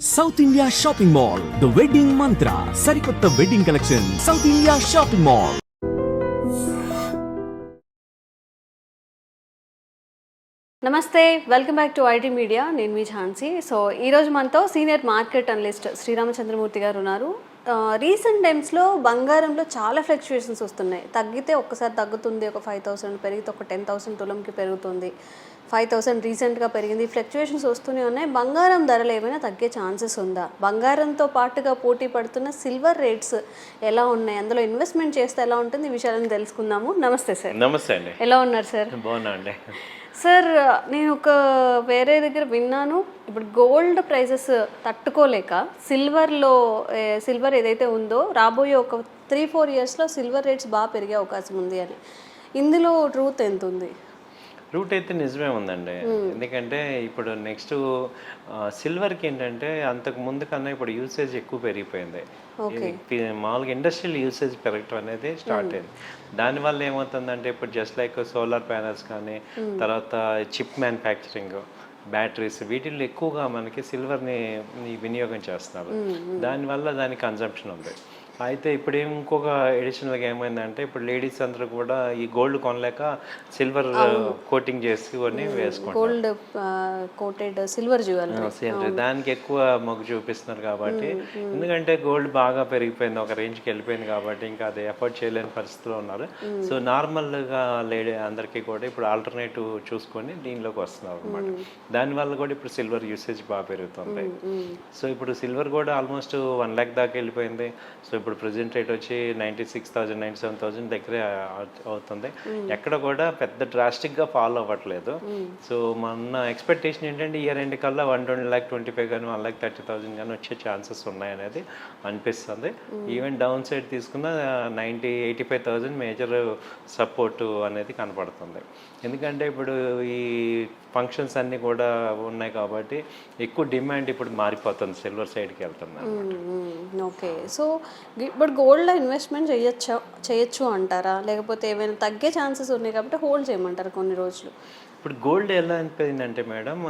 South India shopping mall the wedding mantra సరికొత్త wedding collection south India shopping mall. నమస్తే, welcome back to IT media. నేను మీ Jhansi. So ఈరోజు మనతో senior market analyst Sriramachandramurthy గారు ఉన్నారు. రీసెంట్ టైమ్స్లో బంగారంలో చాలా ఫ్లక్చుయేషన్స్ వస్తున్నాయి. తగ్గితే ఒక్కసారి తగ్గుతుంది, ఒక 5,000 పెరిగితే ఒక 10,000 తులంకి పెరుగుతుంది, 5,000 రీసెంట్గా పెరిగింది. ఫ్లక్చుయేషన్స్ వస్తూనే ఉన్నాయి. బంగారం ధరలు ఏమైనా తగ్గే ఛాన్సెస్ ఉందా? బంగారంతో పాటుగా పోటీ పడుతున్న సిల్వర్ రేట్స్ ఎలా ఉన్నాయి, అందులో ఇన్వెస్ట్మెంట్ చేస్తే ఎలా ఉంటుంది, ఈ విషయాలను తెలుసుకుందాము. నమస్తే సార్. నమస్తే అండి. ఎలా ఉన్నారు సార్? బాగున్నా అండి. సార్, నేను ఒక వేరే దగ్గర విన్నాను, ఇప్పుడు గోల్డ్ ప్రైజెస్ తట్టుకోలేక సిల్వర్ ఏదైతే ఉందో రాబోయే ఒక 3-4 ఇయర్స్లో సిల్వర్ రేట్స్ బాగా పెరిగే అవకాశం ఉంది అని. ఇందులో ట్రూత్ ఎంత ఉంది? రూట్ అయితే నిజమే ఉందండి. ఎందుకంటే ఇప్పుడు నెక్స్ట్ సిల్వర్కి ఏంటంటే అంతకు ముందు కన్నా ఇప్పుడు యూసేజ్ ఎక్కువ పెరిగిపోయింది. మామూలుగా ఇండస్ట్రియల్ యూసేజ్ పెరగటం అనేది స్టార్ట్ అయింది. దానివల్ల ఏమవుతుందంటే ఇప్పుడు జస్ట్ లైక్ సోలార్ ప్యానల్స్ కానీ, తర్వాత చిప్ మ్యానుఫ్యాక్చరింగ్, బ్యాటరీస్, వీటిల్లో ఎక్కువగా మనకి సిల్వర్ని వినియోగం చేస్తున్నారు. దానివల్ల దానికి కన్జంప్షన్ ఉంది. అయితే ఇప్పుడు ఇంకొక ఎడిషనల్గా ఏమైందంటే ఇప్పుడు లేడీస్ అందరూ కూడా ఈ గోల్డ్ కొనలేక సిల్వర్ కోటింగ్ చేసి కొన్ని వేసుకుంటారు. కోటెడ్ సిల్వర్ జ్యువెలరీ దానికి ఎక్కువ మొగ్గు చూపిస్తున్నారు కాబట్టి, ఎందుకంటే గోల్డ్ బాగా పెరిగిపోయింది, ఒక రేంజ్కి వెళ్ళిపోయింది కాబట్టి ఇంకా అది ఎఫోర్డ్ చేయలేని పరిస్థితిలో ఉన్నారు. సో నార్మల్గా లేడీ అందరికీ కూడా ఇప్పుడు ఆల్టర్నేటివ్ చూసుకొని దీనిలోకి వస్తున్నారు అనమాట. దానివల్ల కూడా ఇప్పుడు సిల్వర్ యూసేజ్ బాగా పెరుగుతుంది. సో ఇప్పుడు సిల్వర్ కూడా ఆల్మోస్ట్ 1 lakh దాకా వెళ్ళిపోయింది. సో ఇప్పుడు ప్రజెంట్ రేట్ వచ్చి 96,000 97,000 దగ్గరే అవుతుంది. ఎక్కడ కూడా పెద్ద డ్రాస్టిక్గా ఫాలో అవ్వట్లేదు. సో మన ఎక్స్పెక్టేషన్ ఏంటంటే ఇయర్ ఎండ్ కల్లా 1,25,000 కానీ 1,30,000 కానీ వచ్చే ఛాన్సెస్ ఉన్నాయనేది అనిపిస్తుంది. ఈవెన్ డౌన్ సైడ్ తీసుకున్న 85,000 మేజర్ సపోర్ట్ అనేది కనపడుతుంది. ఎందుకంటే ఇప్పుడు ఈ ఫంక్షన్స్ అన్నీ కూడా ఉన్నాయి కాబట్టి ఎక్కువ డిమాండ్ ఇప్పుడు మారిపోతుంది, సిల్వర్ సైడ్కి వెళ్తున్నాను. ఓకే, సో ఇప్పుడు గోల్డ్లో ఇన్వెస్ట్మెంట్ చేయొచ్చు అంటారా, లేకపోతే ఏమైనా తగ్గే ఛాన్సెస్ ఉన్నాయి కాబట్టి హోల్డ్ చేయమంటారు కొన్ని రోజులు? ఇప్పుడు గోల్డ్ ఎలా అనిపోయిందంటే మేడం,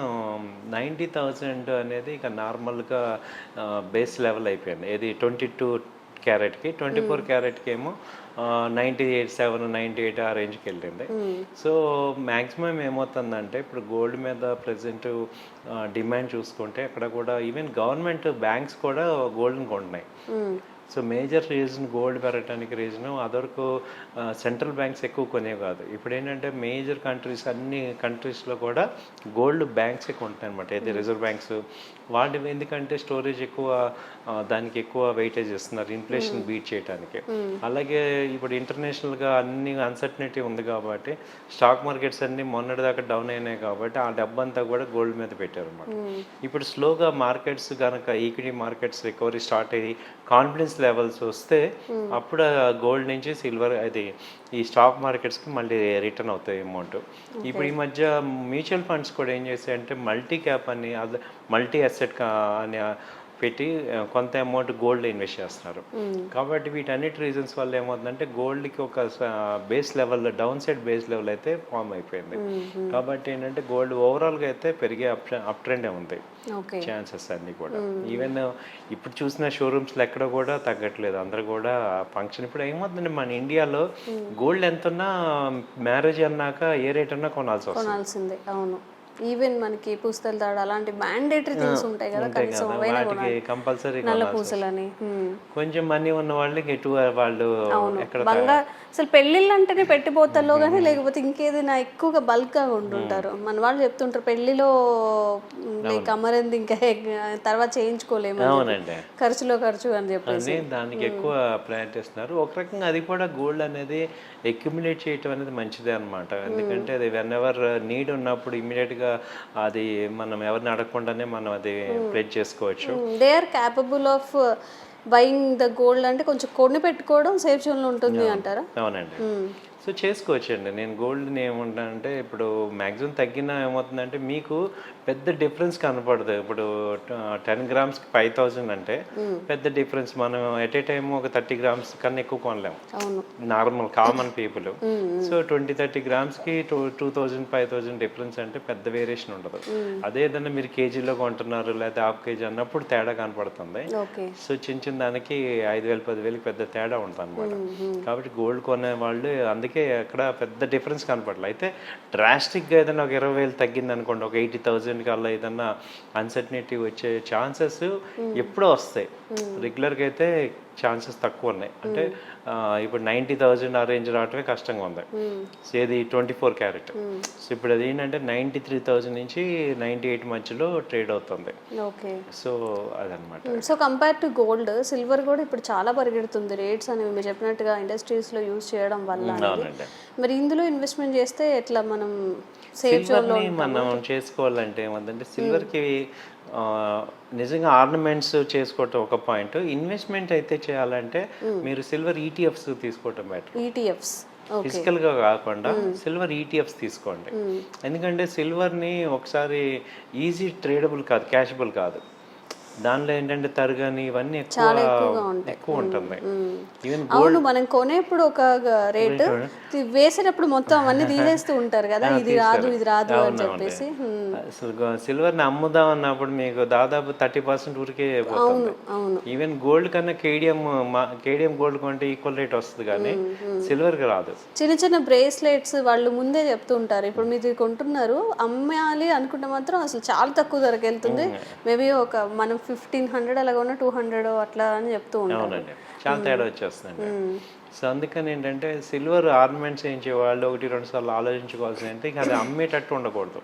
90,000 అనేది ఇక నార్మల్గా బేస్ లెవెల్ అయిపోయింది. ఏది 22 క్యారెట్కి, 24 క్యారెట్కి ఏమో 98,700 98 ఆ రేంజ్కి వెళ్ళింది. సో మ్యాక్సిమం ఏమవుతుందంటే ఇప్పుడు గోల్డ్ మీద ప్రజెంట్ డిమాండ్ చూసుకుంటే అక్కడ కూడా ఈవెన్ గవర్నమెంట్ బ్యాంక్స్ కూడా గోల్డ్ని కొంటున్నాయి. సో మేజర్ రీజన్ గోల్డ్ పెరగడానికి రీజను అదొరకు సెంట్రల్ బ్యాంక్స్ ఎక్కువ కొనేవి కాదు. ఇప్పుడు ఏంటంటే మేజర్ కంట్రీస్, అన్ని కంట్రీస్లో కూడా గోల్డ్ బ్యాంక్స్ ఎక్కువ ఉంటాయి అనమాట. అయితే రిజర్వ్ బ్యాంక్స్ వాటి ఎందుకంటే స్టోరేజ్ ఎక్కువ, దానికి ఎక్కువ వెయిటేజ్ ఇస్తున్నారు ఇన్ఫ్లేషన్ బీట్ చేయడానికి. అలాగే ఇప్పుడు ఇంటర్నేషనల్గా అన్ని అన్సర్టనిటీ ఉంది కాబట్టి స్టాక్ మార్కెట్స్ అన్ని మొన్నటి దాకా డౌన్ అయినాయి కాబట్టి ఆ డబ్బంతా కూడా గోల్డ్ మీద పెట్టారు అనమాట. ఇప్పుడు స్లోగా మార్కెట్స్ కనుక ఈక్విటీ మార్కెట్స్ రికవరీ స్టార్ట్ అయ్యి కాన్ఫిడెన్స్ లెవెల్స్ వస్తే అప్పుడు గోల్డ్ నుంచి సిల్వర్ అది ఈ స్టాక్ మార్కెట్స్కి మళ్ళీ రిటర్న్ అవుతాయి అమౌంట్. ఇప్పుడు ఈ మధ్య మ్యూచువల్ ఫండ్స్ కూడా ఏం చేస్తాయంటే మల్టీ క్యాప్ అని, మల్టీ అసెట్ అని పెట్టి కొంత అమౌంట్ గోల్డ్ ఇన్వెస్ట్ చేస్తున్నారు. కాబట్టి వీటన్నిటి రీజన్స్ వల్ల ఏమవుతుందంటే గోల్డ్కి ఒక base level, down side base level అయితే ఫామ్ అయిపోయింది. కాబట్టి ఏంటంటే గోల్డ్ ఓవరాల్గా అయితే పెరిగే అప్ ట్రెండే ఉంది ఛాన్సెస్ అన్నీ కూడా. ఈవెన్ ఇప్పుడు చూసిన షోరూమ్స్లో ఎక్కడ కూడా తగ్గట్లేదు, అందరూ కూడా ఫంక్షన్. ఇప్పుడు ఏమవుతుందంటే మన ఇండియాలో గోల్డ్ ఎంతున్నా మ్యారేజ్ అన్నాక ఏ రేట్ అన్నా కొనాల్సిందే. అవును, ఈవెన్ మనకి పూస్తల తాడు అలాంటి మ్యాండేటరీ థింగ్స్ ఉంటాయి కదా, కంపల్సరీ నల్ల పూసలని. కొంచెం మనీ ఉన్న వాళ్ళకి ఎటు వాళ్ళు అసలు పెళ్ళిళ్ళు అంటేనే పెట్టిపోతాలో కానీ లేకపోతే ఇంకేదైనా ఎక్కువగా బల్క్ గా ఉంటుంటారు. మన వాళ్ళు చెప్తుంటారు పెళ్లిలో కమరింది ఇంకా తర్వాత చేయించుకోలేము, ఖర్చు అని చెప్పేసి దానికి ఎక్కువ ప్లాన్ చేస్తున్నారు. ఒక రకంగా అది కూడా గోల్డ్ అనేది అక్యుములేట్ చేయటం అనేది మంచిదే అనమాట. ఎందుకంటే అది వెన్ ఎవర్ నీడ్ ఉన్నప్పుడు ఇమ్మీడియట్ గా అది మనం ఎవరిని అడగకుండానే మనం అది ప్లేట్ చేసుకోవచ్చు. They are capable of buying the gold అంటే కొంచెం కొని పెట్టుకోవడం సేఫ్ జోన్లో ఉంటుంది అంటారా? అవునండి. సో చేసుకోవచ్చండి. నేను గోల్డ్ని ఏమంటానంటే ఇప్పుడు మ్యాక్సిమం తగ్గినా ఏమవుతుందంటే మీకు పెద్ద డిఫరెన్స్ కనపడదు. ఇప్పుడు 10 గ్రామ్స్కి 5000 అంటే పెద్ద డిఫరెన్స్. మనం ఎట్ ఏ టైమ్ ఒక 30 గ్రామ్స్ కన్నా ఎక్కువ కొనలేము నార్మల్ కామన్ పీపుల్. సో 20-30 గ్రామ్స్కి 2000 5000 డిఫరెన్స్ అంటే పెద్ద వేరియేషన్ ఉండదు. అదే ఏదైనా మీరు కేజీలో కొంటున్నారు లేదా హాఫ్ కేజీ అన్నప్పుడు తేడా కనపడుతుంది. సో చిన్న చిన్న దానికి 5000 10,000 పెద్ద తేడా ఉంటుంది అనమాట. కాబట్టి గోల్డ్ కొనే వాళ్ళు అందుకే అక్కడ పెద్ద డిఫరెన్స్ కనపడలేదు. అయితే డ్రాస్టిక్గా ఏదైనా ఒక 20,000 తగ్గింది అనుకోండి, ఒక 80,000 కల్లా ఏదన్నా అన్సర్టనిటీ వచ్చే ఛాన్సెస్ ఎప్పుడో వస్తాయి. రెగ్యులర్గా అయితే ఛాన్సెస్ తక్కువ ఉన్నాయి. అంటే ఇప్పుడు 90,000 ఆ రేంజ్ రావటమే కష్టంగా ఉంది. సో ఇది 24 క్యారెట్. సో ఇప్పుడు అది ఏంటంటే 93,000 నుంచి 98 మధ్యలో ట్రేడ్ అవుతుంది. ఓకే. సో అదనమాట. So compare to gold, silver కూడా ఇప్పుడు చాలా పరిగెడుతుంది రేట్స్ అనేవి మీరు చెప్పినట్టుగా ఇండస్ట్రీస్లో యూజ్ చేయడం వల్ల. మరి ఇందులో ఇన్వెస్ట్మెంట్ చేస్తే ఎట్లా మనం సిల్వర్ని మనం చేసుకోవాలంటే ఏమంటే సిల్వర్కి నిజంగా ఆర్నమెంట్స్ చేసుకోవటం ఒక పాయింట్. ఇన్వెస్ట్మెంట్ అయితే చేయాలంటే మీరు సిల్వర్ ఈటీఎఫ్స్ తీసుకోవటం బెటర్. ఈటీఎఫ్స్ ఫిజికల్గా కాకుండా సిల్వర్ ఈటీఎఫ్స్ తీసుకోండి. ఎందుకంటే సిల్వర్ని ఒకసారి ఈజీ ట్రేడబుల్ కాదు, క్యాషబుల్ కాదు. దానిలో ఏంటంటే తరగని ఇవన్నీ ఎక్కువ ఉంటుంది. ఈవెన్ అవును, మనం కొనేప్పుడు ఒక రేటు వేసేటప్పుడు మొత్తం అవన్నీ తీసేస్తూ ఉంటారు కదా, ఇది రాదు ఇది రాదు అని చెప్పేసి. అసలు సిల్వర్ని అమ్ముదాం అన్నప్పుడు మీకు దాదాపు 30% ఊరికే పోతుంది. ఈవెన్ గోల్డ్ కన్నా కేడిఎం గోల్డ్ కొంటే ఈక్వల్ రేట్ వస్తుంది కానీ సిల్వర్కి రాదు. చిన్న చిన్న బ్రేస్లెట్స్ వాళ్ళు ముందే చెప్తూ ఉంటారు. ఇప్పుడు మీరు కొంటున్నారు, అమ్మాలి అనుకుంటే మాత్రం అసలు చాలా తక్కువ ధరకి వెళ్తుంది. మేబీ ఒక మనం 1500 అలాగా ఉన్న 200 అట్లా అని చెప్తూ ఉంటారు. అవునండి, చాలా తేడా వచ్చేస్తుందండి. సో అందుకని ఏంటంటే సిల్వర్ ఆర్నమెంట్స్ వేయించే వాళ్ళు 1-2 సార్లు ఆలోచించుకోవాల్సింది అంటే ఇక అది అమ్మేటట్టు ఉండకూడదు.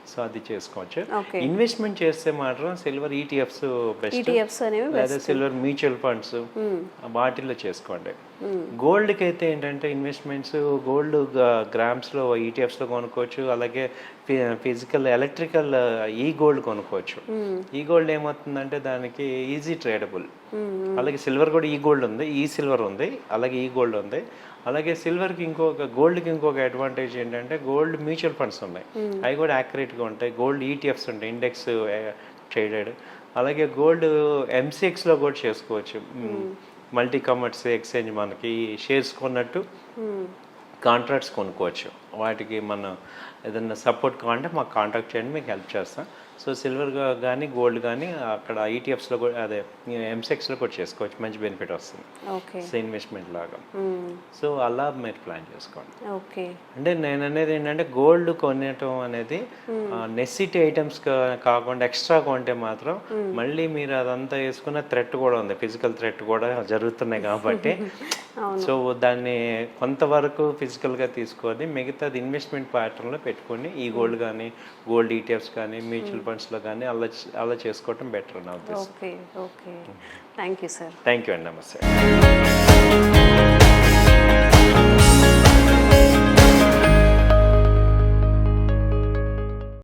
సో అది చేసుకోవచ్చు. ఇన్వెస్ట్మెంట్ చేస్తే మాత్రం సిల్వర్ ఈటీఎఫ్స్ బెస్ట్, లేదా సిల్వర్ మ్యూచువల్ ఫండ్స్ వాటిల్లో చేసుకోండి. గోల్డ్కి అయితే ఏంటంటే ఇన్వెస్ట్మెంట్స్ గోల్డ్ గ్రామ్స్లో ఈటీఎఫ్స్లో కొనుక్కోవచ్చు. అలాగే ఫిజికల్ ఎలక్ట్రికల్ ఈ గోల్డ్ కొనుక్కోవచ్చు. ఈ గోల్డ్ ఏమవుతుందంటే దానికి ఈజీ ట్రేడబుల్. అలాగే సిల్వర్ కూడా ఈ గోల్డ్ ఉంది, ఈ సిల్వర్ ఉంది, అలాగే ఈ గోల్డ్ ఉంది. అలాగే సిల్వర్కి గోల్డ్కి ఇంకొక అడ్వాంటేజ్ ఏంటంటే గోల్డ్ మ్యూచువల్ ఫండ్స్ ఉన్నాయి, అవి కూడా యాక్యురేట్గా ఉంటాయి. గోల్డ్ ఈటీఎఫ్స్ ఉంటాయి, ఇండెక్స్ ట్రేడెడ్. అలాగే గోల్డ్ ఎంసీఎక్స్లో కూడా చేసుకోవచ్చు. మల్టీ కమోడిటీస్ ఎక్స్చేంజ్ మనకి షేర్స్ కొన్నట్టు కాంట్రాక్ట్స్ కొనుక్కోవచ్చు. వాటికి మనం ఏదైనా సపోర్ట్ కావాలంటే మాకు కాంటాక్ట్ చేయండి, మీకు హెల్ప్ చేస్తాం. సో సిల్వర్ కానీ గోల్డ్ కానీ అక్కడ ఈటీఎఫ్స్లో కూడా అదే ఎంసెక్స్లో కూడా చేసుకోవచ్చు, మంచి బెనిఫిట్ వస్తుంది. సో ఇన్వెస్ట్మెంట్ లాగా. సో అలా మీరు ప్లాన్ చేసుకోండి. ఓకే. అంటే నేను అనేది ఏంటంటే గోల్డ్ కొనటం అనేది నెసిటీ ఐటమ్స్ కాకుండా ఎక్స్ట్రా కొంటే మాత్రం మళ్ళీ మీరు అదంతా వేసుకున్న థ్రెట్ కూడా ఉంది, ఫిజికల్ థ్రెట్ కూడా జరుగుతున్నాయి కాబట్టి. సో దాన్ని కొంతవరకు ఫిజికల్గా తీసుకొని మిగతాది ఇన్వెస్ట్మెంట్ ప్యాటర్న్లో పెట్టుకొని ఈ గోల్డ్ కానీ గోల్డ్ ఈటీఎఫ్స్ కానీ మ్యూచువల్ ఫండ్స్లో కానీ అలా చేసుకోవటం బెటర్ నా ఉద్దేశం. Okay. Okay, thank you sir. Thank you అండి, నమస్తే.